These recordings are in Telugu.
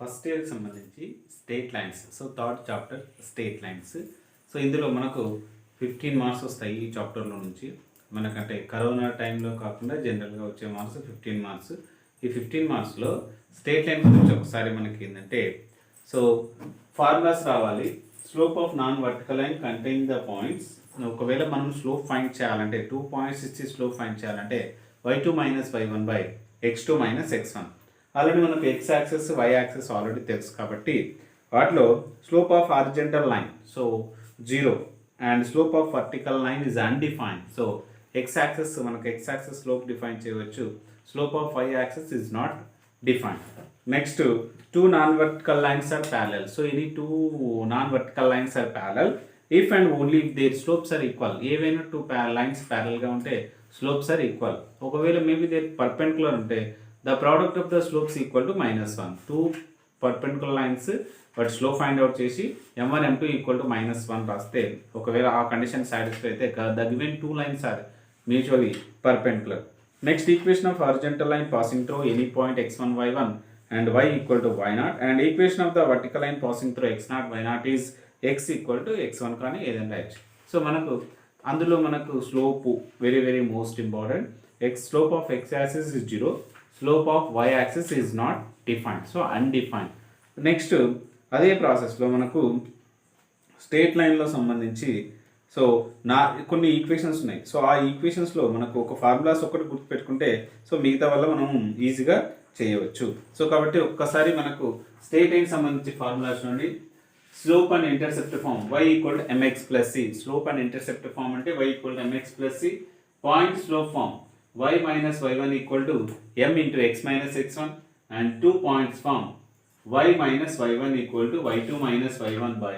ఫస్ట్ ఇయర్కి సంబంధించి state lines. So third chapter state lines. So ఇందులో మనకు 15 మార్క్స్ వస్తాయి ఈ చాప్టర్లో నుంచి. మనకంటే కరోనా టైంలో కాకుండా జనరల్గా వచ్చే మార్క్స్ 15 మార్క్స్. ఈ 15 మార్క్స్లో స్టేట్ లైన్ గురించి ఒకసారి మనకి ఏంటంటే సో ఫార్ములాస్ రావాలి. Slope of non vertical line contain the points. ఒకవేళ మనం స్లోప్ ఫైండ్ చేయాలంటే 2 పాయింట్స్ ఇచ్చి స్లోప్ ఫైండ్ చేయాలంటే y2 minus y1 by x2 minus x1. Already మనకు x axis y axis already తెలుసు కాబట్టి వాటిలో slope of horizontal line so 0 and slope of vertical line is undefined. So x axis మనకు x యాక్సెస్ స్లోప్ డిఫైన్ చేయవచ్చు, slope of y axis is not defined. Next 2 non vertical lines are parallel. So ఇది 2 non vertical lines are parallel if and only if their slopes are equal. ఏవైనా 2 లైన్స్ ప్యారల్గా ఉంటే స్లోప్స్ ఆర్ ఈక్వల్. ఒకవేళ మేబీ దేర్ పర్పెండిక్యులర్ ఉంటే the product of the slopes equal to -1. 2 perpendicular lines but slope find out చేసి m1 m2 ఈక్వల్ టు -1 రాస్తే ఒకవేళ ఆ కండిషన్ సాటిస్ఫై అయితే the given 2 lines are mutually perpendicular. Next equation of horizontal line passing through any point x1 y1 and y equal to y0 and equation of the vertical line passing through x0 y0 is x equal to x1 కానీ ఏదైనా రాయొచ్చు. సో మనకు అందులో మనకు slope very very most important. Slope of x axis is 0, slope of y axis is not defined, so undefined. Next అదే ప్రాసెస్లో మనకు స్ట్రేట్ లైన్లో సంబంధించి సో కొన్ని ఈక్వేషన్స్ ఉన్నాయి. సో ఆ ఈక్వేషన్స్లో మనకు ఒక ఫార్ములాస్ ఒకటి గుర్తుపెట్టుకుంటే సో మిగతా వల్ల మనం ఈజీగా చేయవచ్చు. సో కాబట్టి ఒక్కసారి మనకు స్ట్రేట్ లైన్ సంబంధించి ఫార్ములాస్ నుండి slope and intercept form y equal to mx plus c. Slope and intercept form అంటే y equal to mx plus c. Point slope form y minus y1 equal to m into x minus x1 and 2 points form y minus y1 equal to y2 minus y1 by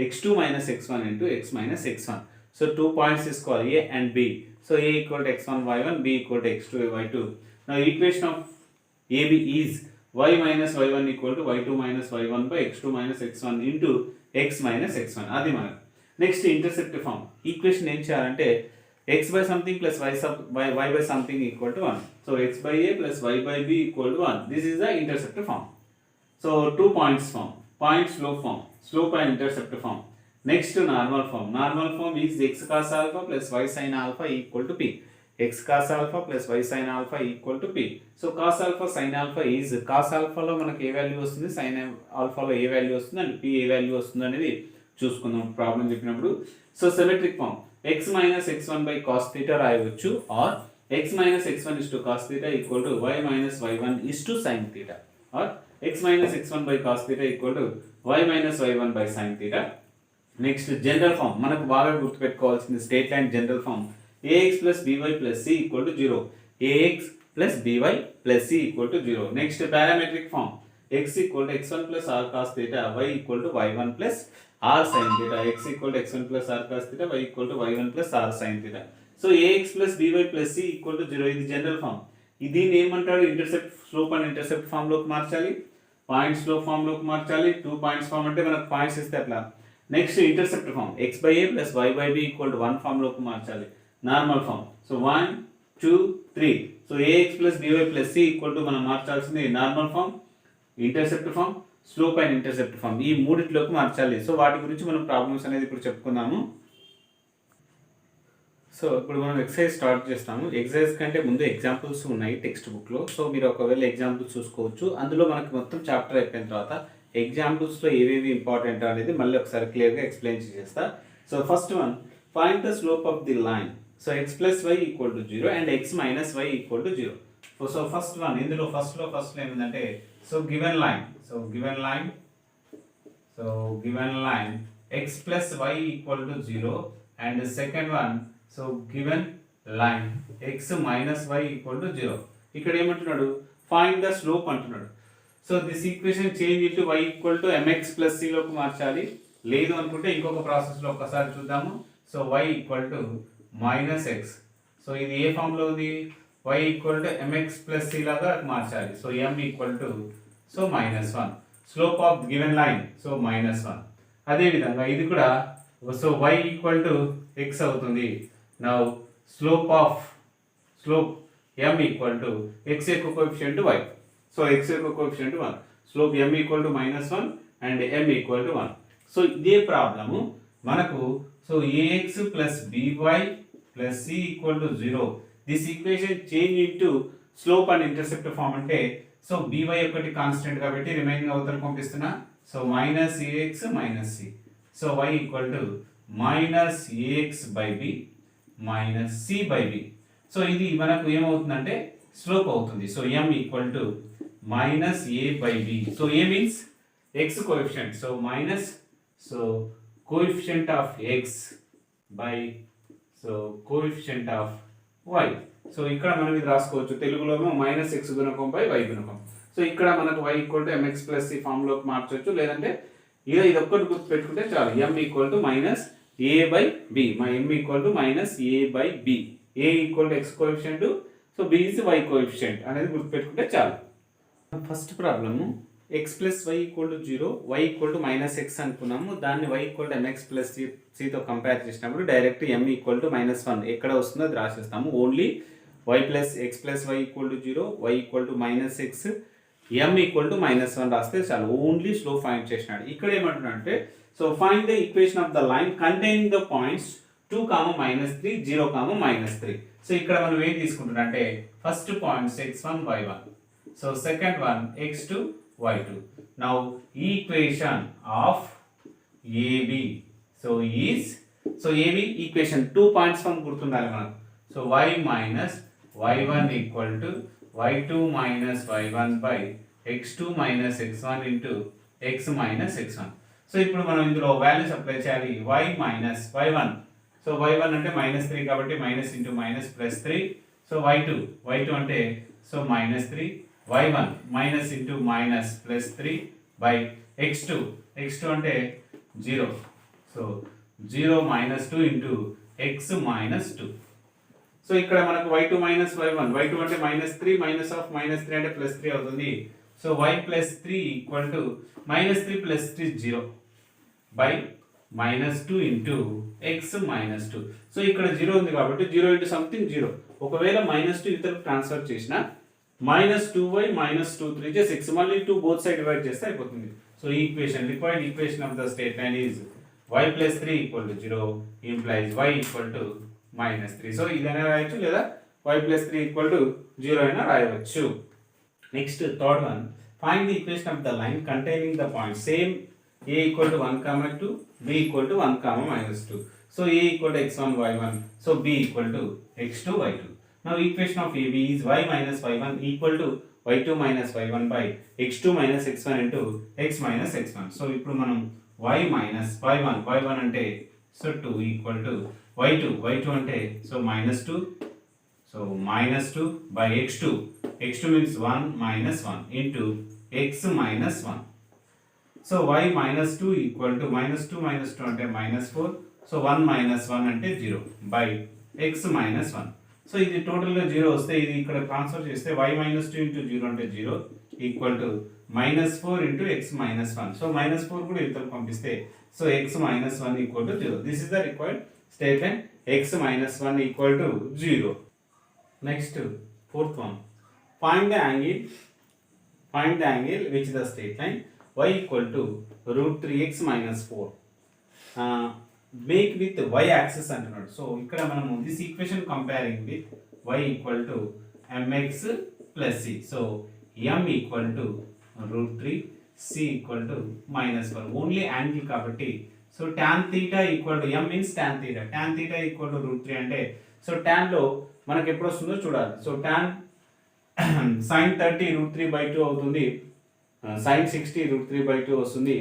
x2 minus x1 into x minus x1. So 2 points is called a and b. So a equal to x1 y1, b equal to x2 y2. Now equation of ab is y minus y1 equal to y2 minus y1 by x2 minus x1 into x minus x1. అది మనకు నెక్స్ట్ ఇంటర్సెప్ట్ ఫామ్ ఈక్వేషన్ ఏం చేయాలంటే x by something plus y by something equal to 1. So x by a plus y by b equal to 1. This is the intercept form. So 2 points form, point slope form, slope and intercept form. Next normal form. Normal form is x cos alpha plus y sin alpha equal to p. X cos alpha plus y sin alpha equal to p. So cos alpha sin alpha is cos alpha లో మనకు ఏ వాల్యూ వస్తుంది, sin alpha లో ఏ వాల్యూ వస్తుంది అండ్ p ఏ వాల్యూ వస్తుంది అనేది చూసుకుందాం ప్రాబ్లం చెప్పినప్పుడు. So symmetric form x minus x1 by cos theta రాయవచ్చు or x minus x1 is to cos theta equal to y minus y1 is to sin theta or x minus x1 by cos theta equal to y minus y1 by sin theta. Next general form మనకు బాగా గుర్తుపెట్టుకోవాల్సింది straight line general form ax plus by plus c equal to 0. ax plus by plus c equal to 0. Next parametric form x equal to x1 plus r cos theta, y equal to y1 plus r sin theta. x equal to x1 plus r cos theta, y equal to y1 plus r sin theta. So ax plus by plus c equal to 0. ఇది జనరల్ ఫామ్. దీన్ని ఏమంటాడు, intercept slope and intercept form లోకి మార్చాలి, పాయింట్ స్లోప్ ఫామ్ లోకి మార్చాలి. 2 పాయింట్స్ ఫామ్ అంటే మనకు పాయింట్స్ ఇస్తే అట్లా. Next intercept form x by a plus y by b equal to 1 form లోకి మార్చాలి. Normal form so 1 2 3. సో ax plus by plus c equal to మనం మార్చాల్సింది normal form, intercept form, slope and intercept form. ఈ మూడిట్లోకి మార్చాలి. సో వాటి గురించి మనం ప్రాబ్లమ్స్ అనేది ఇప్పుడు చెప్పుకుందాము. సో ఇప్పుడు మనం ఎక్సర్సైజ్ స్టార్ట్ చేస్తాము. ఎక్సర్సైజ్ కంటే ముందు ఎగ్జాంపుల్స్ ఉన్నాయి టెక్స్ట్ బుక్లో. సో మీరు ఒకవేళ ఎగ్జాంపుల్స్ చూసుకోవచ్చు. అందులో మనకు మొత్తం చాప్టర్ అయిపోయిన తర్వాత ఎగ్జాంపుల్స్లో ఏవేవి ఇంపార్టెంట్ అనేది మళ్ళీ ఒకసారి క్లియర్గా ఎక్స్ప్లెయిన్ చేస్తా. So first one, find the slope of the line. So x plus y equal to 0 and x minus y equal to 0. So first one ఇందులో ఫస్ట్లో ఏమిటంటే so given line x plus y equal to 0 and the second one so given line x minus y equal to 0. ఇక్కడ ఏమంటున్నాడు, ఫైండ్ ద స్లోప్ అంటున్నాడు. So this equation change into y equal to mx plus c లోకి మార్చాలి. లేదు అనుకుంటే ఇంకొక ప్రాసెస్లో ఒకసారి చూద్దాము. So y equal to minus X. So ఇది ఏ ఫామ్లో ఉంది, y equal to mx plus c లాగా మార్చాలి. So m equal to so -1. Slope of given line so -1. అదేవిధంగా ఇది కూడా so y equal to x అవుతుంది. Now slope m equal to x యొక్క కోఎఫిషియంట్ y. సో x యొక్క coefficient 1. Slope m equal to -1 and m equal to 1. So ఇదే ప్రాబ్లము మనకు so ax plus by plus c equal to 0. This equation change into slope and intercept form అంటే సో by ఒకటి కాన్స్టెంట్ కాబట్టి రిమైనింగ్ అవతల పంపిస్తున్నా. So -ax - c. So y equal to -ax by b minus c by b. So ఇది మనకు ఏమవుతుందంటే స్లోప్ అవుతుంది. So m equal to minus a by b. So a means x coefficient. So minus so coefficient of x by so coefficient of y. So ఇక్కడ మనం ఇది రాసుకోవచ్చు తెలుగులో మైనస్ x గుణకం బై y గుణకం. సో ఇక్కడ మనకు y equal to mx plus c ఫామ్లోకి మార్చవచ్చు. లేదంటే ఇది ఒక్కటి గుర్తు పెట్టుకుంటే చాలు. m equal to minus a by b. m equal to minus a by b. a equal to x coefficient, so b is y coefficient అనేది గుర్తుపెట్టుకుంటే చాలు. First problem x plus y equal to 0, y equal to minus x అనుకున్నాము. దాన్ని y equal to mx plus cతో కంపేర్ చేసినప్పుడు డైరెక్ట్ m ఈక్వల్ టు -1 ఎక్కడ వస్తుందో అది రాసేస్తాము. Only y plus x plus y equal to 0, y equal to -x, m equal to -1 రాస్తే చాలు. ఓన్లీ స్లో ఫైండ్ చేసినాడు. ఇక్కడ ఏమంటున్నాడు అంటే so find the equation of the line containing the points 2, -3, 0, -3. So ఇక్కడ మనం ఏం తీసుకుంటున్నాం అంటే first points x1 y1, so second one x2 y2. Now equation of AB so is so AB equation 2 points form గుర్తుండాలి మనకు. So y minus y1 equal to y2 minus y1 by x2 minus x1 into x minus x1. So ఇప్పుడు మనం ఇందులో వాల్యూస్ అప్లై చేయాలి. y minus y1, so y1 అంటే -3 కాబట్టి minus into minus plus 3. So y2 అంటే so -3, y1 minus into minus plus 3 by x2 అంటే 0, సో 0 -2 ఇంటూ x -2. సో ఇక్కడ మనకు y2 మైనస్ y1, y2 అంటే -3 మైనస్ ఆఫ్ -3 అంటే ప్లస్ 3 అవుతుంది. So y plus 3 equal to -3 plus 3 0 by -2 into x -2. So ఇక్కడ 0 ఉంది కాబట్టి 0 ఇంటూ సంథింగ్ 0. ఒకవేళ -2 ఇతరకు ట్రాన్స్ఫర్ చేసిన -2y -2 6 మళ్ళీ 2 బోత్ సైడ్ డివైడ్ చేస్తే అయిపోతుంది. So equation required equation of the state line is y plus 3 equal to 0 implies y equal to -3. So ఇదైనా రాయొచ్చు లేదా y ప్లస్ 3 ఈక్వల్ టు 0 అయినా రాయవచ్చు. Next third one, find the equation of the line containing the point same a equal to 1, 2, b equal to 1, -2. So a equal to x1 y1, so b equal to x2 y2. Now equation of AB is y minus y1 equal to y2 minus y1 by x2 minus x1 into x minus x1. So ఇప్పుడు మనం y మైనస్ y1 అంటే సో 2 ఈక్వల్ టు y2 అంటే so -2, so -2 by x2 means 1 -1 into x -1. So y -2 equal to -2 అంటే -4, సో 1 -1 అంటే 0 బై x -1. సో ఇది టోటల్గా 0 వస్తే ఇది ఇక్కడ ట్రాన్స్ఫర్ చేస్తే y -2 ఇంటూ 0 అంటే 0 equal to -4 into x -1. So -4 కూడా ఇతరులు పంపిస్తే so x -1 equal to 0. This is the required statement x -1 equal to 0. Next fourth one, find the angle which the straight line y equal to √3x - 4 make with y axis అంటున్నాడు. సో ఇక్కడ మనము this equation comparing with y equal to mx plus c. So m equal to √3, c equal to -4. Only angle కాబట్టి so tan theta equal to m means tan theta equal to √3 అంటే సో tan లో మనకి ఎప్పుడు వస్తుందో చూడాలి. సో tan sin 30 √3/2 అవుతుంది, sin 60 √3/2 వస్తుంది,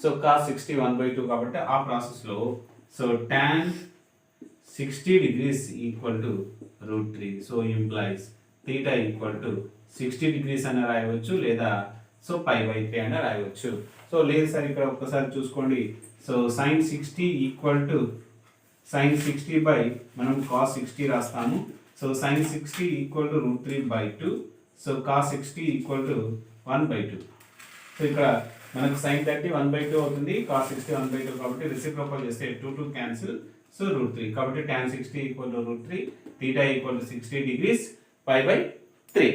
సో cos 60 1/2 కాబట్టి ఆ ప్రాసెస్లో so tan 60 degrees equal to √3. So implies theta equal to 60 degrees అని రాయవచ్చు లేదా సో π/3 అని రాయవచ్చు. సో లేదు సార్ ఇక్కడ ఒక్కసారి చూసుకోండి. So sin 60 equal to sin 60 by మనం cos 60 రాస్తాము. So sin 60 equal to √3/2, so cos 60 equal to 1/2. So ఇక్కడ మనకు sin 30 1/2 అవుతుంది, cos 60 1/2 కాబట్టి రెసిప్రోకల్ చేస్తే 2 క్యాన్సిల్, సో √3 కాబట్టి tan 60 equal to √3, theta equal to 60 degrees π/3.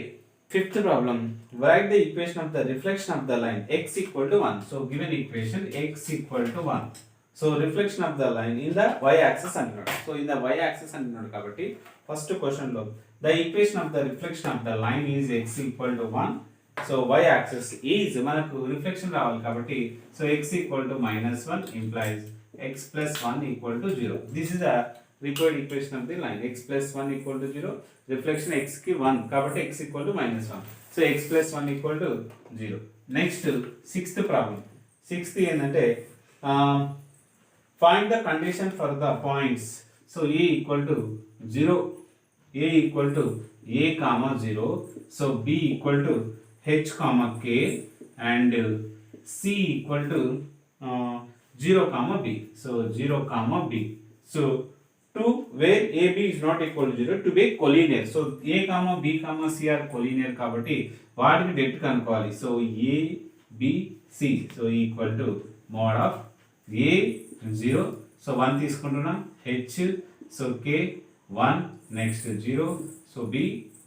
Fifth problem, write the equation of the reflection of the line x equal to 1. So given equation x equal to 1. So reflection of the line in the y axis అంటున్నాడు. So in the y axis అంటున్నాడు కాబట్టి ఫస్ట్ క్వశ్చన్ లో the equation of the reflection of the line is x equal to 1. So y axis is మనకు రిఫ్లెక్షన్ రావాలి కాబట్టి so x equal to -1 implies x plus 1 equal to 0. This is the required equation of the line. X plus 1 equal to 0. Reflection x కి 1 కాబట్టి x equal to -1. So x plus 1 equal to 0. Next sixth problem. Sixth ఏంటంటే find the condition for the points. So a equal to 0, a equal to a comma 0. So b equal to h comma k and c equal to 0 comma b. So 0 comma b. So to where ab is not equal to 0 to be collinear. So a comma b comma c are collinear కాబట్టి వాటిని డెప్త్ కనుక్కోవాలి. So a b c so equal to mode of a 0 so 1 తీసుకుంటున్నాం h so k 1 next 0 so b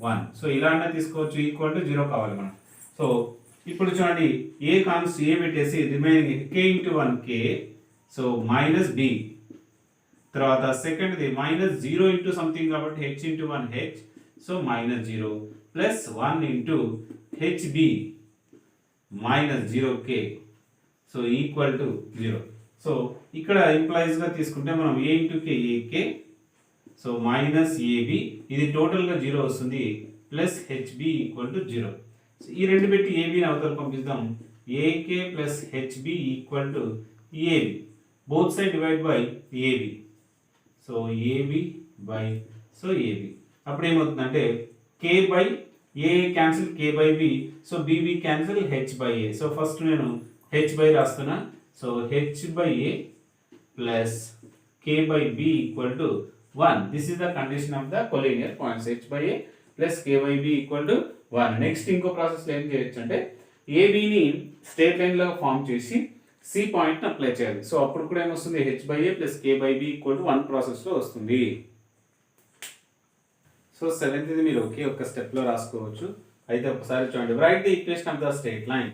1 so ఇలా అన్న తీసుకోవచ్చు ఈక్వల్ టు 0 కావాలి మనం. సో ఇప్పుడు చూడండి a కాన్స్ a పెట్టేసి remaining k into 1 k so minus b తర్వాత second the minus 0 into something కాబట్టి h into 1 h so minus 0 plus 1 into hb minus 0k so equal to 0. So ఇక్కడ ఇంప్లాయిస్ గా తీసుకుంటే మనం a into k ak so minus ab ఇది టోటల్ గా 0 వస్తుంది plus hb equal to 0. So ఈ రెండు పెట్టి ab ని అవతల పంపిద్దాం ak plus hb equal to ab both side divide by ab so ab by so ab అప్పుడు ఏమవుతుందంటే k by a cancel k by b so bb cancel h by a so first నేను h బై రాస్తున్నా so h by a plus k by b equal to 1. This is the condition of the collinear points h by a plus k by b equal to 1. Next ఇంకో ప్రాసెస్లో ఏం చేయొచ్చు అంటే ఏబిని స్ట్రేట్ లైన్ లాగా ఫామ్ చేసి సి పాయింట్ని అప్లై చేయాలి. సో అప్పుడు కూడా ఏమొస్తుంది h by a plus k by b equal to 1 ప్రాసెస్లో వస్తుంది. సో సెవెంత్ ఇది మీరు ఒకే ఒక్క స్టెప్లో రాసుకోవచ్చు. అయితే ఒకసారి చూడండి right the equation of the straight line.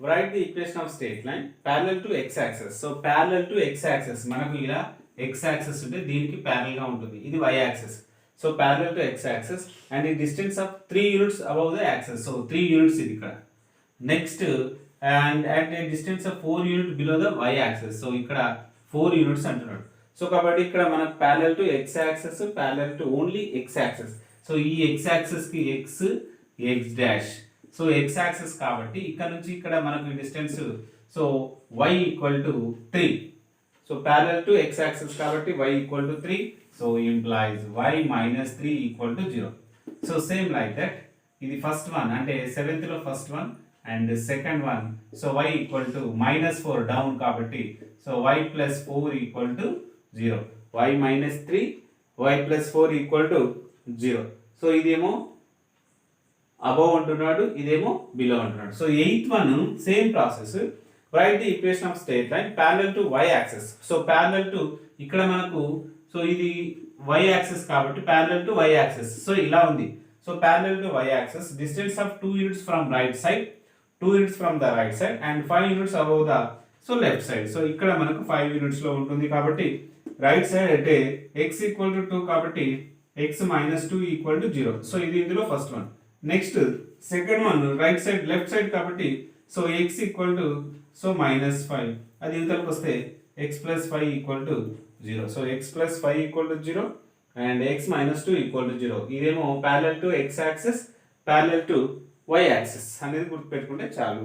Right the equation of straight line parallel to x axis. So parallel to x access మనకు ఇలా ఎక్స్ యాక్సెస్ ఉంటే దీనికి ప్యారల్ గా ఉంటుంది. ఇది y axis. So parallel to x axis and ఈ distance of 3 units above the axis. So 3 units ఇది ఇక్కడ. Next and at a distance of 4 unit below the y axis. So ఇక్కడ 4 యూనిట్స్ అంటున్నాడు. సో కాబట్టి ఇక్కడ మనకు parallel to x axis parallel to only x axis. So ఈ ఎక్స్ యాక్సెస్ కి x x dash. So x axis కాబట్టి ఇక్కడ నుంచి ఇక్కడ మనకు distance so y equal to 3. So parallel to x axis కాబట్టి y equal to 3. So implies y minus 3 equal to 0. So same like that ఇది ఫస్ట్ వన్ అంటే సెవెంత్ లో first one and second one. So y equal to -4 down కాబట్టి so y plus 4 equal to 0. y minus 3 y plus 4 equal to 0. So ఇదేమో అబౌవ్ అంటున్నాడు ఇదేమో బిలో అంటున్నాడు. So eighth one same process. Right the equation of straight line parallel to y axis. So parallel to ఇక్కడ మనకు సో ఇది y యాక్సెస్ కాబట్టి parallel to y axis. So ఇలా ఉంది. So parallel to y access distance of 2 units from right side 2 units from the right side and 5 units above the so left side. So ఇక్కడ మనకు 5 యూనిట్స్ లో ఉంటుంది కాబట్టి రైట్ సైడ్ అంటే x ఈక్వల్ టు 2 కాబట్టి x minus 2 equal to 0. So ఇది ఇందులో first one. Next second one right side left side కాబట్టి so x equal to so -5 అది ఇవతలకు వస్తే x plus 5 equal to 0. So x plus 5 equal to 0 and x minus 2 equal to 0. ఇదేమో parallel to x axis parallel to y axis అనేది గుర్తుపెట్టుకుంటే చాలు.